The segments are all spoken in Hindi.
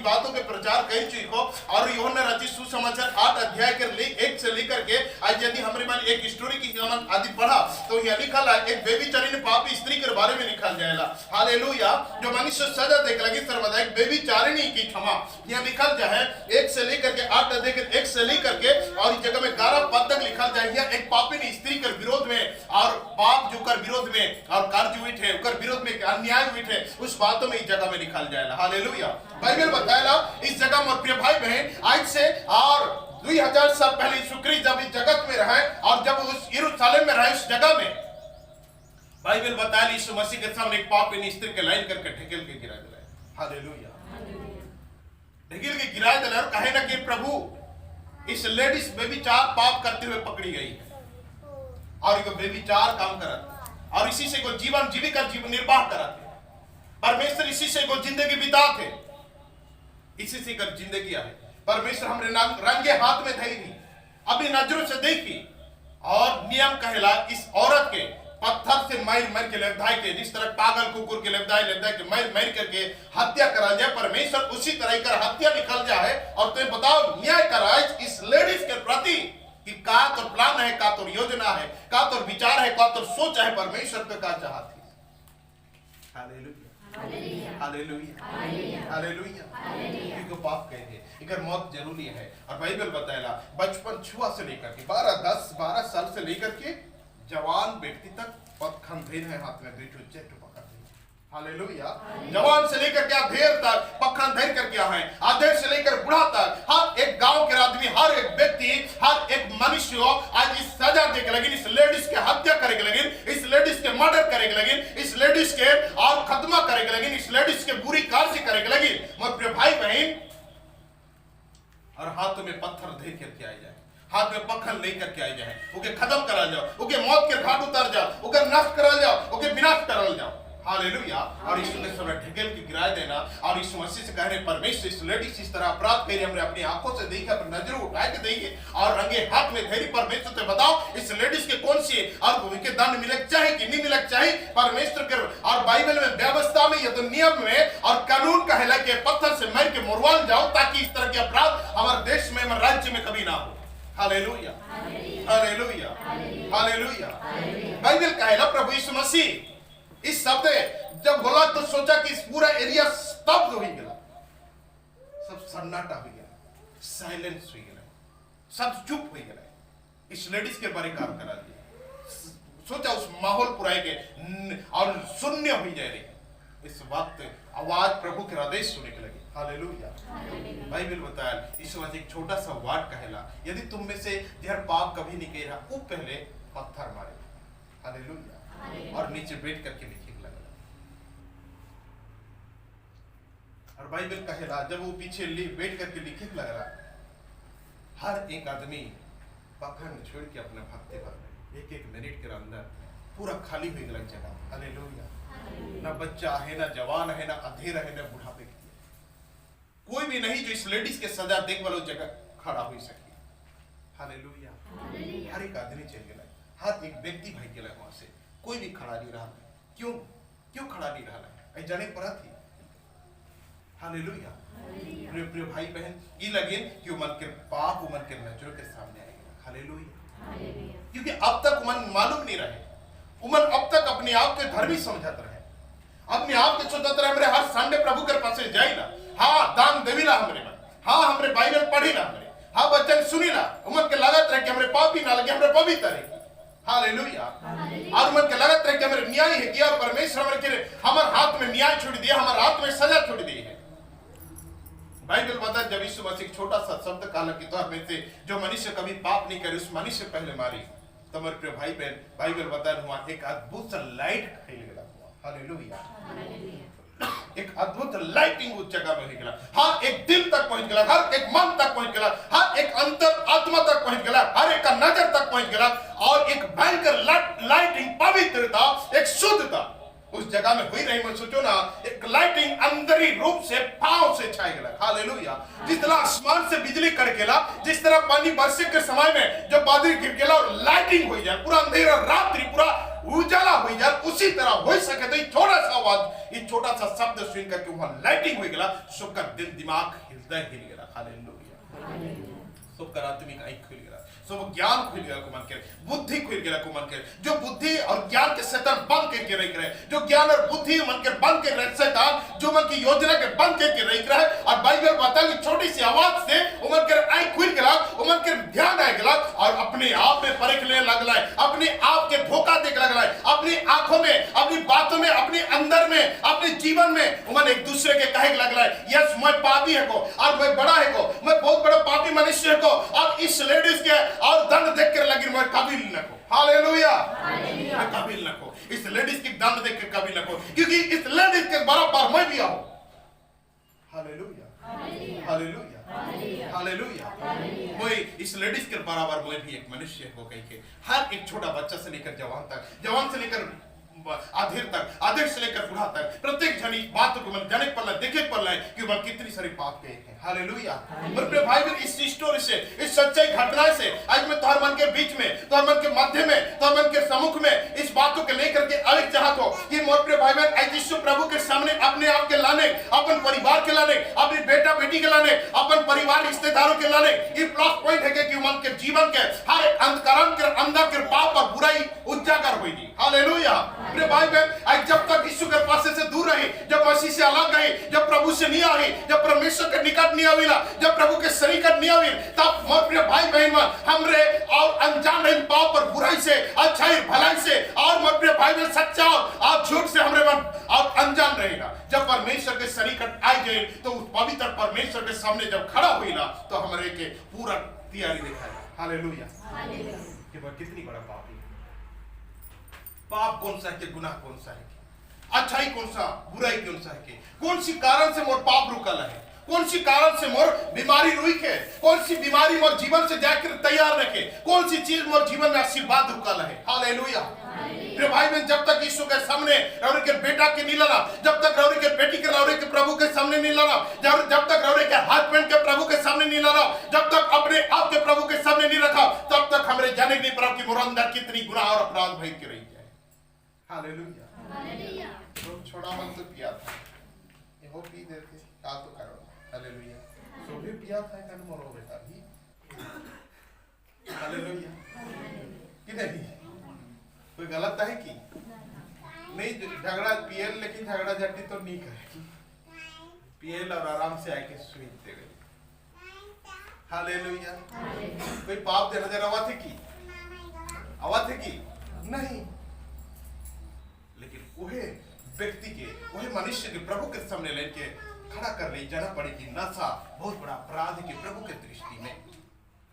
बातों के प्रचार कर चुको। और यूहन्ना रचित सुसमाचार 8 अध्याय के 1 से लेकर के आज यदि हमारे मन एक स्टोरी की हम आदि पढ़ा तो यह लिखा है एक बेबीचारिणी पापी स्त्री के बारे में लिखा जाएगा। हालेलुया। जो मनुष्य सजा देख लगी सर्वदायक बेबीचारिणी की क्षमा यह लिखा जाए 1 से लेकर के 8 अध्याय के 1 से लेकर के और इस जगह में 11 पद तक लिखा जाए। यह एक पापिनी स्त्री के विरोध में और पाप जो कर विरोध में और कार्य हुई थे उकर विरोध में अन्याय हुई थे उस बातों में इस जगह में लिखा जाएगा। हालेलुया। बाइबल बताएगा इस जगह में प्रिय भाई बहन आज से और 2000 साल पहले यीशु ख्रीस्त जब इस जगत में रहे और जब उस यरूशलेम में रहे उस जगह में बाइबल बताया यीशु मसीह के सामने एक पापिनी स्त्री के लाइन करके ढकेल के गिरा दिया। हालेलुया। ढकेल के गिरा दिया और कहे ना कि प्रभु इस लेडीज बेबीचार पाप करते हुए पकड़ी गई है और ये बेबीचार काम करते और इसी से को जीवन जीविका जीवन निर्वाह कराते परमेश्वर इसी से को जिंदगी बिताते इसी से कर जिंदगी है। परमेश्वर हमरे नाम रंगे हाथ में धई नहीं अपनी नजरों से देखी और नियम कहला इस औरत के पत्थर से मार के लबधाई के जिस तरह पागल कुकुर के लबधाई के मार करके हत्या करा जाए परमेश्वर उसी तरह कर हत्या निकल जाए। और तुम्हें बताओ न्याय करा इस लेडीज के प्रति कि का तो प्लान है का तो योजना है का तो विचार है का तो सोच है परमेश्वर तो का चाहती। Hallelujah hallelujah hallelujah. इनको पाप कहते इधर मौत जरूरी है। और बाइबल बताएगा बचपन छुआ से लेकर के 12 साल से लेकर के जवान व्यक्ति तक पद खंडेर है हाथ में बीच उच्चेट पकड़ ली। हालेलुया। जवान से लेकर के अधेर तक पखन धैर्य करके आए अधेर से लेकर बुढ़ा तक हर एक गांव के आदमी हर एक व्यक्ति हर एक मनुष्य आज इस सजा देके लगे इस लेडीज के हत्या करेंगे लगे इस लेडीज के मर्डर करेंगे लगे इस लेडीज के और खत्मा करेंगे लगे इस लेडीज के बुरी कार्य करेंगे लगे। मत प्रिय भाई बहन और हाथों में पत्थर धर करके आए जाए हाथ में पखन लेकर के आए जाए उके खत्म करा जाओ उके मौत के घाट उतर जाओ उके नष्ट करा जाओ उके विनाश करा जाओ। हालेलुया। और यीशु के समय ढकेल के गिरा देना और यीशु मसीह से कह रहे परमेश्वर इस लेडीज इस तरह अपराध करे हमने अपनी आंखों से देखा अपनी नजरों उठा के देखिए और रंगे हाथ में धैर्य परमेश्वर से बताओ इस लेडीज के कौन सी और उनके दंड मिलक चाहिए कि नहीं मिलक चाहिए परमेश्वर के। और बाइबल में व्यवस्था में या तो नियम में और कानून कहला के पत्थर से मार के मुरवाल जाओ ताकि इस तरह के अपराध हमारे देश में हमारे राज्य में कभी ना हो। Hallelujah hallelujah hallelujah. बाइबल कहला प्रभु यीशु मसीह इस शब्द जब बोला तो सोचा कि इस पूरा एरिया स्तब्ध हो गया सब सन्नाटा हो गया साइलेंस हो गया सब चुप हो गया इस लेडीज के बारे काम करा दिया सोचा उस माहौल पूरा के और शून्य हो जाए रही इस वक्त आवाज प्रभु के हृदय सुनने के लगी। हालेलुया। बाइबल बताया इस वक्त एक छोटा सा वार्ड कहला यदि तुम में से जहर पाप कभी नहीं कह रहा वो पहले पत्थर मारे। हालेलुया। और नीचे बैठ करके लिखे लगा और बाइबल कहला जब वो पीछे बैठ करके लिखे लग रहा हर एक आदमी पखंड छोड़ के अपने भक्ति पर एक एक मिनट के अंदर पूरा खाली हुई गलत जगह। हालेलुया। ना बच्चा है ना जवान है ना अधेर है ना बुढ़ापे कोई भी नहीं जो इस लेडीज के सजा देख वालों जगह खड़ा हो सके। हालेलुया। हर एक आदमी चल गया हर एक व्यक्ति भाई के वहां से कोई भी खड़ा नहीं रहा। क्यों क्यों खड़ा नहीं रहा जाने पड़ा थी। हालेलुया। प्रिय भाई बहन ये लगे कि मन के पाप मन के नजरों के सामने आएगा। हालेलुया। क्योंकि अब तक मन मालूम नहीं रहे उमन अब तक अपने आप के धर्मी समझत रहे अपने आप के सोचत रहे हमरे हर संडे प्रभु के पास जाइला हाँ दान देविला हमरे हाँ हमरे बाइबल पढ़िला हमरे हाँ वचन सुनिला उमन के लागत रहे कि हमरे पापी ना लगे हमरे पवित्र रहे। हालेलुया। और मन के लगत रहे कि हमारे न्याय है किया परमेश्वर हमारे हाथ में न्याय छोड़ दिया हमारे हाथ में सजा छोड़ दी है। बाइबल बता जब यीशु मसीह छोटा सा शब्द काला की तौर में से जो मनुष्य कभी पाप नहीं करे उस मनुष्य पहले मारी तो हमारे प्रिय भाई बहन बाइबल बता हुआ एक अद्भुत सा लाइट फैल गया। हालेलुया। एक अद्भुत लाइटिंग उस जगह में निकला हाँ एक दिल तक पहुंच गया हर एक मन तक पहुंच गया हर एक अंतर आत्मा तक पहुंच गया हर एक का नजर तक पहुंच गया और एक भयंकर लाइटिंग पवित्रता एक शुद्धता उस जगह में हुई रही। मैं सोचो ना एक लाइटिंग अंदरी रूप से भाव से छाई गया। हालेलुया। जिस तरह आसमान से बिजली कड़केला जिस तरह पानी बरसे के समय में जब बादल गिर गया और लाइटिंग हो जाए पूरा अंधेरा रात्रि पूरा उजाला हो जाए उसी तरह हो सके तो ये छोटा सा आवाज, ये छोटा सा शब्द सुन करके वहां लाइटिंग हो गया, सबका दिल दिमाग हृदय हिल गया। हालेलुया। सबका आत्मिक आंख खुल गया, सब ज्ञान खुल गया को मन के, बुद्धि खुल गया को मन के। जो बुद्धि और ज्ञान के शैतान बंद करके रख रहे, जो ज्ञान और बुद्धि मन के बंद के रख शैतान जो मन की योजना के बंद करके रख रहा है। और बाइबल बता कि छोटी सी आवाज से उमर के आंख खुल गया, उमर के ध्यान आ गया और अपने आप में परखने लगला है, अपने आप के धोखा देख लगला है, अपनी आंखों में, अपनी बातों में, अपने अंदर में, अपने जीवन में उमर एक दूसरे के कहे लगला है, यस मैं पापी है को, और मैं बड़ा है को, मैं बहुत बड़ा पापी मनुष्य है को, और इस लेडीज के और दंड देख कर लगी मैं काबिल न को। हालेलुया। मैं काबिल न को, इस लेडीज की दंड देख कर काबिल न को, क्योंकि इस लेडीज के बराबर मैं भी आऊं। हालेलुया। हालेलुया। हालेलुया। मैं इस लेडीज के बराबर मैं भी एक मनुष्य हो गई के। हर एक छोटा बच्चा से लेकर जवान तक, जवान से लेकर आधेर तक, आधेर से लेकर बूढ़ा तक, प्रत्येक जन इस बात को मन जाने पड़ना, देखे पड़ना है कि मन कितनी सारी पाप गए हैं। हालेलुया। मेरे भाई बहन इस स्टोरी से, इस सच्चाई घटना से आज मैं तुम्हारे मन के बीच में, तुम्हारे मन के मध्य में, तुम्हारे मन के सम्मुख में इस बातों के लेकर के अलग चाहता हूं कि मेरे भाई बहन आज यीशु प्रभु के सामने अपने आप के लाने, अपन परिवार के लाने, अपनी बेटा बेटी के लाने, अपन परिवार रिश्तेदारों के लाने, ये प्लस पॉइंट है कि मन के जीवन के हर अंधकार के अंदर के पाप और बुराई उजागर होगी। हालेलुया। मेरे भाई बहन आज जब तक यीशु के पास से दूर रहे, जब मसीह से अलग रहे, जब प्रभु से नहीं आए, जब परमेश्वर के निकट नहीं आविला, जब प्रभु के सन्निकट नहीं आविल, तब मेरे भाई बहन हमरे और अनजान इन पाप और बुराई से, अच्छाई भलाई से और मेरे भाई बहन सच्चा और झूठ से हमरे मन और अनजान रहेगा। जब परमेश्वर के सन्निकट आ गए तो उस पवित्र परमेश्वर के सामने जब खड़ा हुईला तो हमरे के पूरा तैयारी दिखाई। हालेलुया। कि वह कितनी बड़ा पापी है, पाप कौन सा है कि गुनाह कौन सा है, अच्छाई कौन सा, बुराई कौन सा है, कौन सी कारण से मोर पाप रुकल है, कौन सी कारण से मोर बीमारी रुक है, कौन सी बीमारी मोर जीवन से जाकर तैयार रखे, कौन सी चीज मोर जीवन में आशीर्वाद रुकल है। हालेलुया। मेरे भाई बहन जब तक यीशु के सामने रौरे के बेटा के नहीं लाना, जब तक रौरे के बेटी के रौरे के प्रभु के सामने नहीं लाना, जब तक रौरे के हस्बैंड के प्रभु के सामने नहीं लाना, जब तक अपने आप के प्रभु के सामने नहीं रखा, तब तक हमारे जाने नहीं पड़ा कि मोर अंदर कितनी गुनाह और अपराध भय के रही है। हालेलुया। तो छोड़ा मन तो पिया था, ये हो पी देते का तो करो। हालेलुया। सो भी पिया था कन मोरो बेटा भी। हालेलुया। कि नहीं कोई गलत है कि नहीं, झगड़ा पियल लेकिन झगड़ा झटी तो नहीं करे, पियल और आराम से आके सुनते गए। हालेलुया। कोई पाप दे नजर आवा थे कि नहीं, लेकिन वही व्यक्ति के, वही मनुष्य के प्रभु के सामने लेके खड़ा कर ले जाना पड़े कि नशा बहुत बड़ा अपराध है कि प्रभु के दृष्टि में।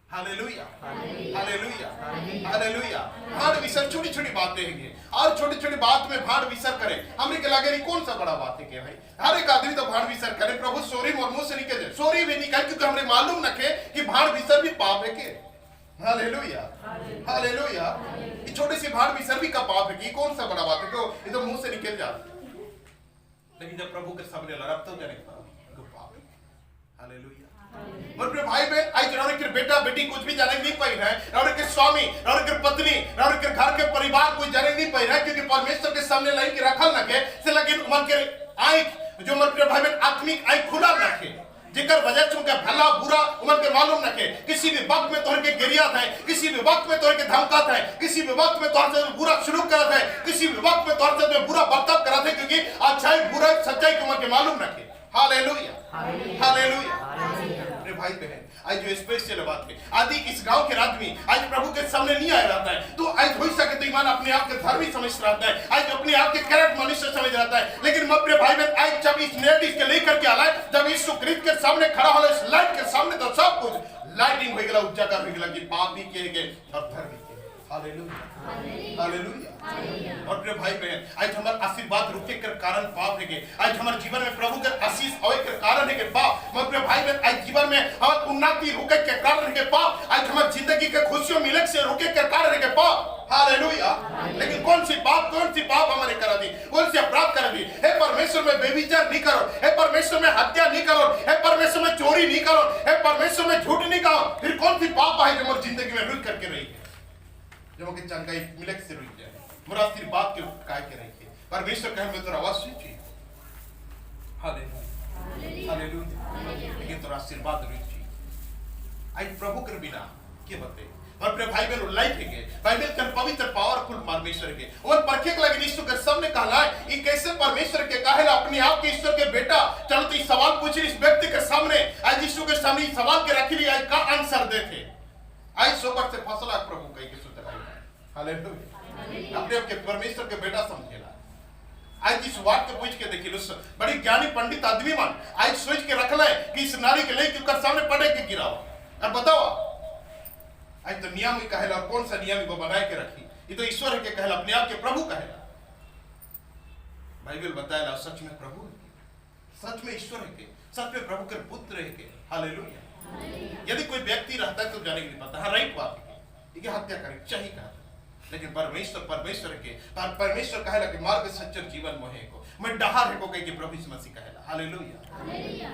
हालेलुया। हालेलुया। हालेलुया। भाड़ विसर छोटी छोटी बातें हैं और छोटी छोटी बात में भाड़ विसर करे, हमें के लगे कौन सा बड़ा बात है के भाई, हर एक आदमी तो भाड़ विसर करे, प्रभु सॉरी मोर मुंह से निकले, सॉरी भी निकल, क्योंकि हमें मालूम न के कि भाड़ विसर भी पाप है के। हालेलुया। हालेलुया। ये छोटी सी भाड़ विसर भी का पाप है कि कौन सा बड़ा बात है, तो ये तो मुंह से निकल जाता, लेकिन जब प्रभु के सामने लड़ब तो जाने तो पाप है। हालेलुया। मेरे भाई बहन आज रौरे के बेटा बेटी कुछ भी जाने नहीं पाई है, रौरे के स्वामी, रौरे के पत्नी, रौरे के घर के परिवार कोई जाने नहीं पाई है, क्योंकि परमेश्वर के सामने लाइन के रखल लगे से लेकिन मन के आंख जो मेरे भाई बहन आत्मिक आंख खुला रखे, जिकर वजह से उनका भला बुरा उमर के मालूम न के, किसी भी वक्त में तोहर के गिरियात है, किसी भी वक्त में तोहर के धमकात है, किसी भी वक्त में तोहर से बुरा शुरू करत है, किसी भी वक्त में तोहर से बुरा बर्ताव करत है, क्योंकि अच्छाई बुराई सच्चाई के उमर के मालूम न के। हालेलुया। हालेलुया। मेरे भाई बहन आज जो स्पेशल बात है, आदि इस गांव के आदमी आज प्रभु के सामने नहीं आया रहता है, तो आज हो सके तो ईमान अपने आप के धर्मी समझ रहता है, आज अपने आप के करेक्ट मनुष्य समझ रहता है, लेकिन मेरे भाई बहन आज जब इस लेडीज के लेकर के आला, जब यीशु क्रिस्त के सामने खड़ा होला, इस लाइट के सामने तो सब कुछ लाइटिंग हो गया, उजागर हो गया कि पाप भी किए गए और धर्म भी किए। हालेलुया। हालेलुया। और मेरे भाई बहन आज हमारे आशीर्वाद रुके के कारण पाप है के, आज हमारे जीवन में प्रभु के आशीष आवे के कारण है के पाप, मेरे भाई बहन आज जीवन में हमारी उन्नति रुके के कारण है के पाप, आज हमारी जिंदगी के खुशियों मिले से रुके के कारण है के पाप। हालेलुया। लेकिन कौन सी पाप हमारे करा दी, कौन सी अपराध करा दी, हे परमेश्वर में बेविचार नहीं करो, हे परमेश्वर में हत्या नहीं करो, हे परमेश्वर में चोरी नहीं करो, हे परमेश्वर में झूठ नहीं कहो, फिर कौन सी पाप है जो हमारी जिंदगी में रुक करके रही है, जो कि चंगाई मिलक से रुक जाए। मोर आशीर्वाद के काय के रखिए। परमेश्वर कहे मैं तोरा आवाज सुन छी, हालेलुया हालेलुया, लेकिन तोरा आशीर्वाद रुक छी। आज प्रभु के बिना के बते और प्रिय भाई बहन लाइफ है बाइबल के पवित्र पावरफुल परमेश्वर के और परखे के लगे यीशु के सामने कहला ये कैसे परमेश्वर के कहला अपने आप के ईश्वर के बेटा। चलो तो इस सवाल पूछी इस व्यक्ति के सामने, आज यीशु के सामने इस सवाल के रखी आज का आंसर देते। आज सोबर से फसला प्रभु कही के सुतराई, हालेलुया, अपने आप के परमेश्वर के बेटा समझेला। आज इस बात को पूछ के देखिए उस बड़ी ज्ञानी पंडित आदमी मन आज सोच के रखला है कि इस नारी के लेके कर सामने पड़े के गिराओ। अब बताओ आज तो नियम ही कहला, कौन सा नियम को बनाए के रखी, ये तो ईश्वर के कहला, अपने आप के प्रभु कहला। बाइबल बताया सच में प्रभु है, सच में ईश्वर है, सच में प्रभु के पुत्र है, हालेलुया। यदि कोई व्यक्ति रहता है तो जाने के नहीं पता, हाँ राइट बात है कि हत्या करे चाहिए कहा, लेकिन परमेश्वर के परमेश्वर कहला कि मार्ग सच्चा जीवन मोहे को मैं डहार है को कह के प्रभु यीशु मसीह कहला, हालेलुया।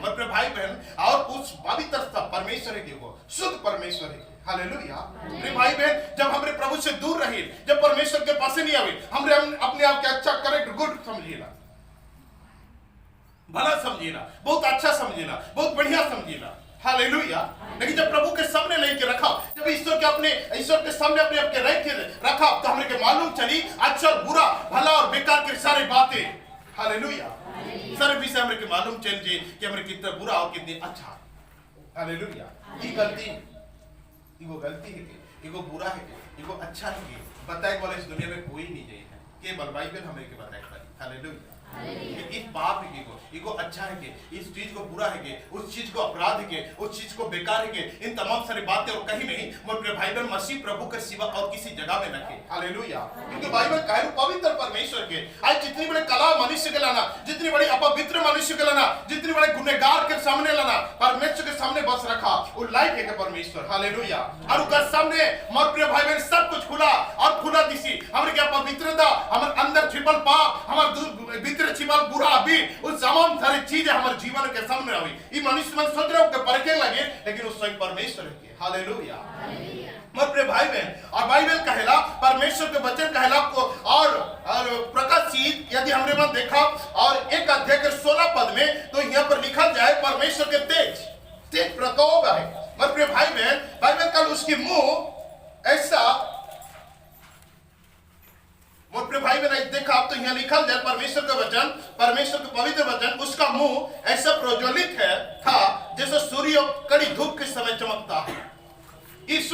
मतलब भाई बहन और उस पवित्रता परमेश्वर के वो शुद्ध परमेश्वर है, हालेलुया। भाई बहन जब हमरे प्रभु से दूर रहे, जब परमेश्वर के पास नहीं आवे, हमरे अपने आप के अच्छा करेक्ट गुड समझेला, भला समझेला, बहुत अच्छा समझेला, बहुत बढ़िया समझेला, हालेलुया। लेकिन जब प्रभु के सामने लेके रखा, जब ईश्वर के सामने अपने आप के रखा तो हमरे के मालूम चली अच्छा और बुरा, भला और बेकार की सारी बातें, हालेलुया, सारे विषय हमरे के मालूम चल जे कि हमरे कितना बुरा और कितनी अच्छा, हालेलुया। ये गलती एगो गलती है कि एगो बुरा है कि एगो अच्छा है कि बताए वाला इस दुनिया में कोई नहीं है, केवल बाइबल हमें के बताए खाली, हालेलुया। इस पाप है कि एगो अच्छा है कि इस चीज को बुरा है कि उस चीज को अपराध है कि उस चीज को बेकार है कि इन तमाम सारी बातें और कहीं नहीं मोरे भाई बहन मसीह प्रभु के सिवा और किसी जगह में रखे, हालेलुया। क्योंकि बाइबल कहे पवित्र परमेश्वर के आज जितनी बड़े कला मनुष्य के लाना, जितनी बड़ी अपवित्र मनुष्य के लाना, जितनी बड़े गुनहगार के सामने लाना, परमेश्वर के सामने बस रखा वो लाइक है परमेश्वर, हालेलुया। और उसके सामने मोरे भाई बहन सब कुछ खुला और खुला दिसी, हमारे क्या पवित्रता, हमारे अंदर छिपल पाप, हमारे भीतर छिपल बुरा भी, उस तमाम सारी चीजें हमारे जीवन के सामने आई। ये मनुष्य मन सोच रहे हो कि परखे लगे, लेकिन उस स्वयं परमेश्वर है, हालेलुया। मेरे भाई बहन और बाइबल कहला परमेश्वर के वचन कहला को और प्रकाशित यदि हमने मन देखा और 1 अध्याय के 16 पद में तो यहाँ पर लिखा जाए परमेश्वर के तेज प्रकोप है। मेरे भाई बहन बाइबल कल उसकी मुंह ऐसा मोटे भाई बहन देखा आप तो यहाँ लिखा जाए परमेश्वर का वचन, परमेश्वर का पवित्र वचन, उसका मुंह ऐसा प्रज्वलित है था जैसे सूर्य कड़ी धूप के समय चमकता है।